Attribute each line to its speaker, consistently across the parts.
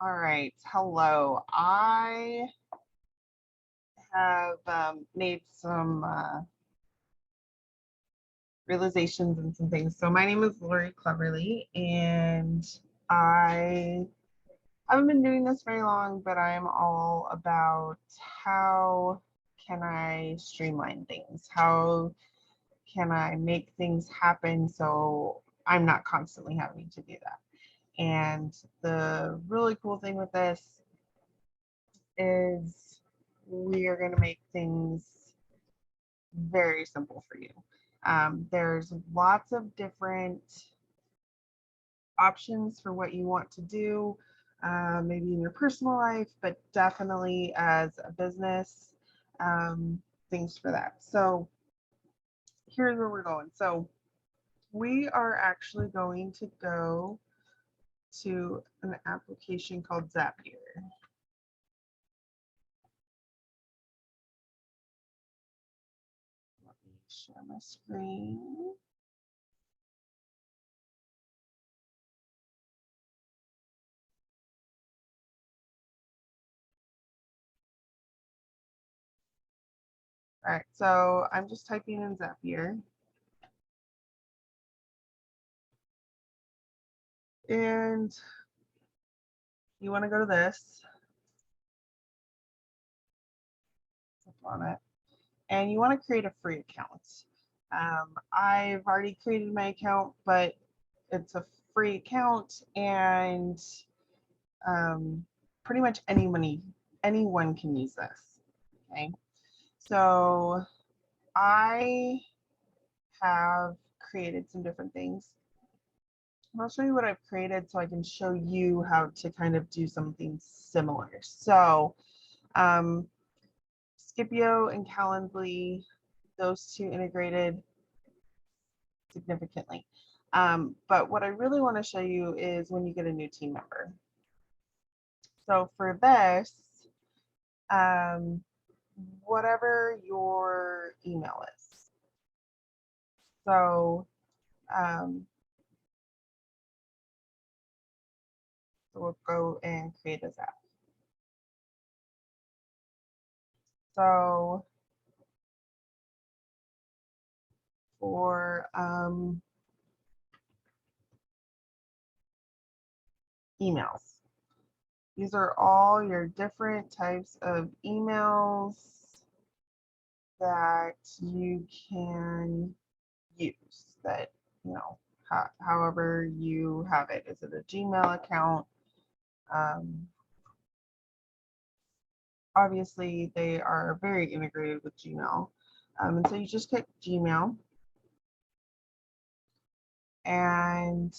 Speaker 1: All right, hello. I have made some realizations and some things. So my name is Lori Cleverly, and I haven't been doing this very long, but I'm all about how can I streamline things? How can I make things happen so I'm not constantly having to do that? And the really cool thing with this is we are going to make things very simple for you. There's lots of different options for what you want to do, maybe in your personal life, but definitely as a business, things for that. So here's where we're going. So we are actually going to go to an application called Zapier. Let me share my screen. All right, so I'm just typing in Zapier. And you want to go to this, click on it, and you want to create a free account. I've already created my account, but it's a free account, and pretty much anyone can use this. Okay, so I have created some different things. I'll show you what I've created so I can show you how to kind of do something similar. So Scipio and Calendly, those two integrated significantly. But what I really want to show you is when you get a new team member. So for this, whatever your email is. So, we'll go and create this app. So for emails, these are all your different types of emails that you can use, that, you know, however you have it. Is it a Gmail account? Obviously, they are very integrated with Gmail. And so you just click Gmail. And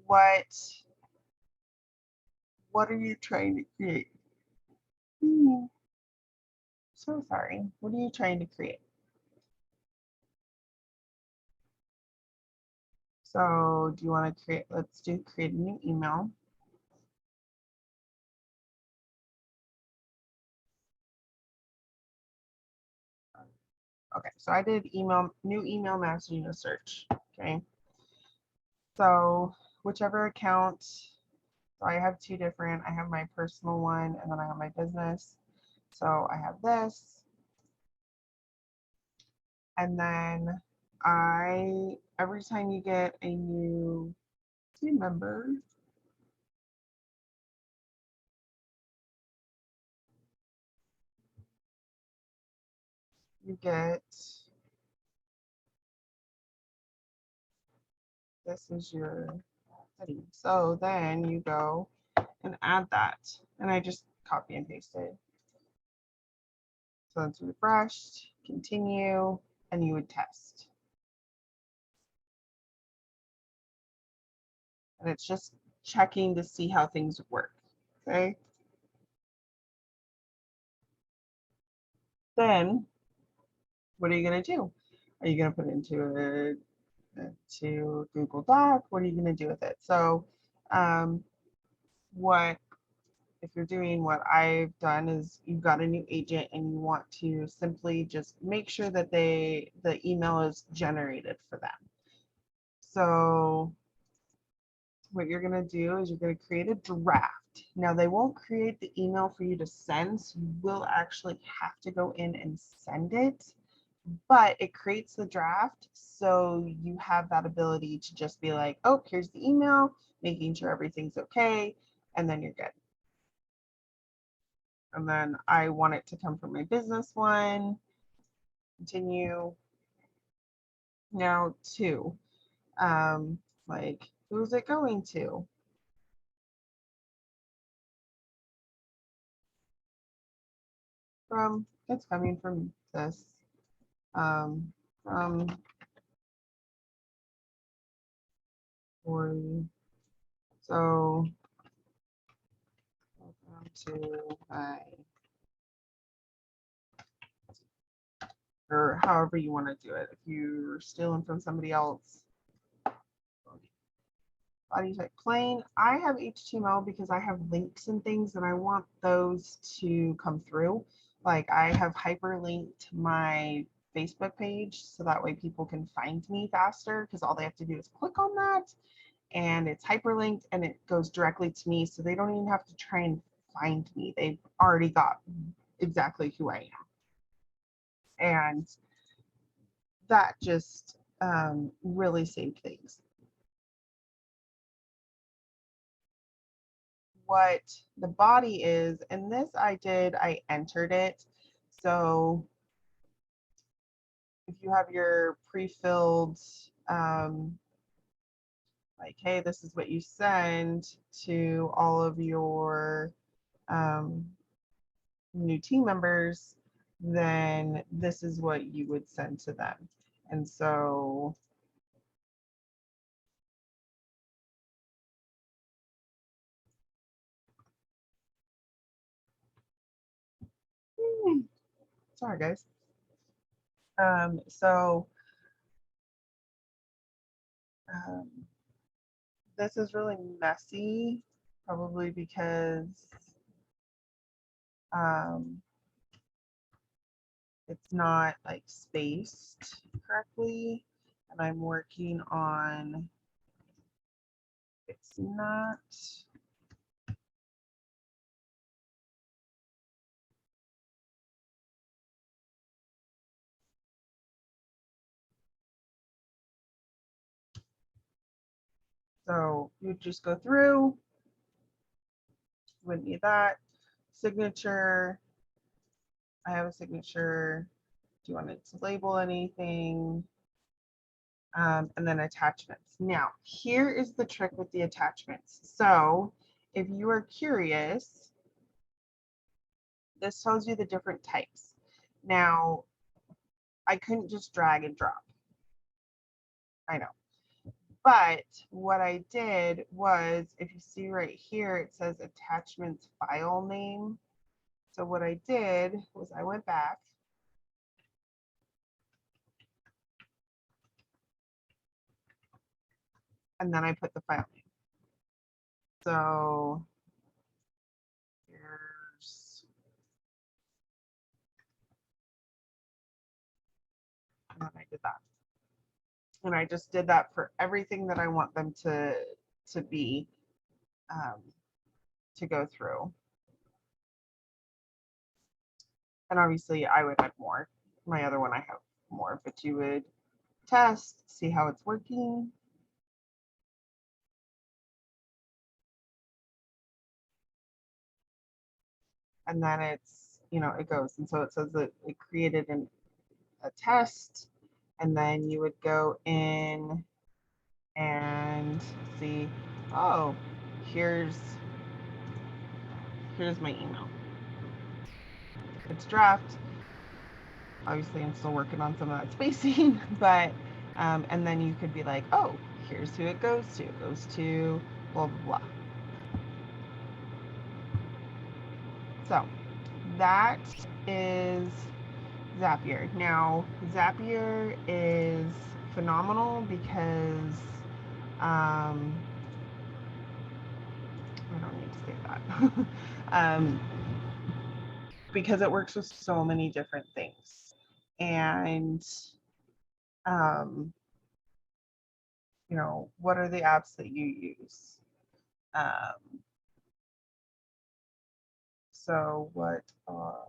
Speaker 1: what are you trying to create? So sorry. What are you trying to create? So do you want to create, let's do create a new email. Okay, so I did new email messaging search. Okay. So whichever account, so I have two different, I have my personal one and then I have my business. So I have this. And then every time you get a new team member, you get, this is your setting. So then you go and add that. And I just copy and paste it. So it's refreshed, continue, and you would test. And it's just checking to see how things work. Okay. Then what are you going to do? Are you going to put it into Google Doc? What are you going to do with it? So if you're doing what I've done is you've got a new agent and you want to simply just make sure that the email is generated for them. So what you're going to do is you're going to create a draft. Now, they won't create the email for you to send, so you will actually have to go in and send it, but it creates the draft, so you have that ability to just be like, oh, here's the email, making sure everything's okay, and then you're good. And then I want it to come from my business one. Continue. Now, two, like, who's it going to? From, it's coming from this, from Lori. So, welcome to my, or however you want to do it. If you're stealing from somebody else, body type plain. I have HTML because I have links and things and I want those to come through. Like I have hyperlinked my Facebook page so that way people can find me faster, because all they have to do is click on that and it's hyperlinked and it goes directly to me, so they don't even have to try and find me. They've already got exactly who I am. And that just really saved things. What the body is, and this I entered it. So if you have your pre-filled, like, hey, this is what you send to all of your new team members, then this is what you would send to them. And so sorry guys. So this is really messy, probably because it's not like spaced correctly, and I'm working on fixing that. So you would just go through, wouldn't need that. Signature, I have a signature. Do you want it to label anything? And then attachments. Now, here is the trick with the attachments. So if you are curious, this tells you the different types. Now, I couldn't just drag and drop. I know. But what I did was, if you see right here, it says attachments file name. So what I did was I went back and then I put the file name. So here's, and then I did that. And I just did that for everything that I want them to be, to go through. And obviously I would add more. My other one I have more, but you would test, see how it's working. And then it's, you know, it goes. And so it says that it created a test, and then you would go in and see, oh, here's my email. It's draft. Obviously, I'm still working on some of that spacing, but, and then you could be like, oh, here's who it goes to. It goes to blah, blah, blah. So that is Zapier. Now, Zapier is phenomenal because I don't need to say that. Because it works with so many different things. And, you know, what are the apps that you use? Um, so what are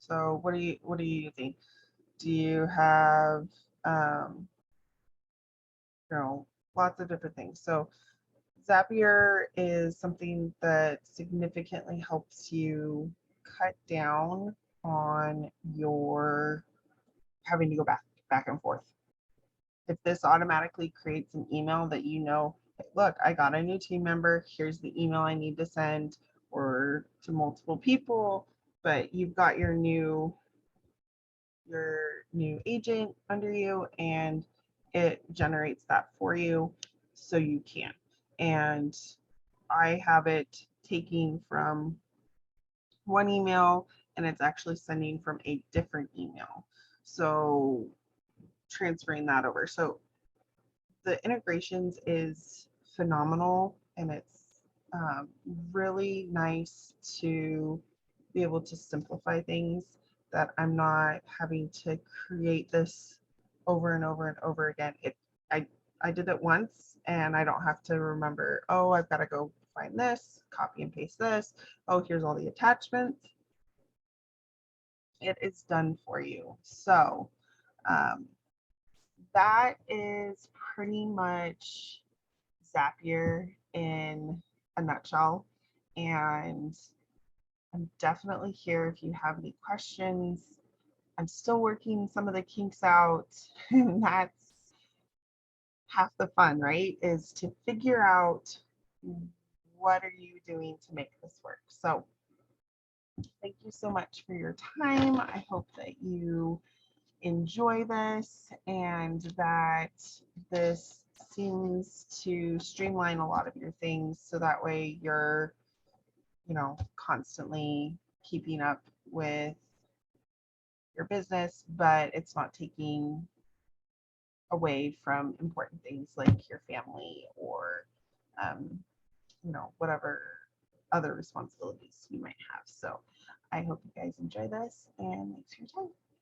Speaker 1: so what are you using? Do you have you know, lots of different things. So Zapier is something that significantly helps you cut down on your having to go back and forth. If this automatically creates an email that you know, hey, look, I got a new team member, here's the email I need to send, or to multiple people, but you've got your new agent under you and it generates that for you so you can. And I have it taking from one email and it's actually sending from a different email. So transferring that over. So the integrations is phenomenal and it's really nice to be able to simplify things that I'm not having to create this over and over and over again. I, I did it once and I don't have to remember, oh, I've got to go find this, copy and paste this. Oh, here's all the attachments. It is done for you. So um, that is pretty much Zapier in a nutshell. And I'm definitely here if you have any questions. I'm still working some of the kinks out. And that's half the fun, right? Is to figure out what are you doing to make this work. So thank you so much for your time. I hope that you enjoy this and that this seems to streamline a lot of your things so that way you're, you know, constantly keeping up with your business, but it's not taking away from important things like your family or, you know, whatever other responsibilities you might have. So I hope you guys enjoy this and thanks for your time.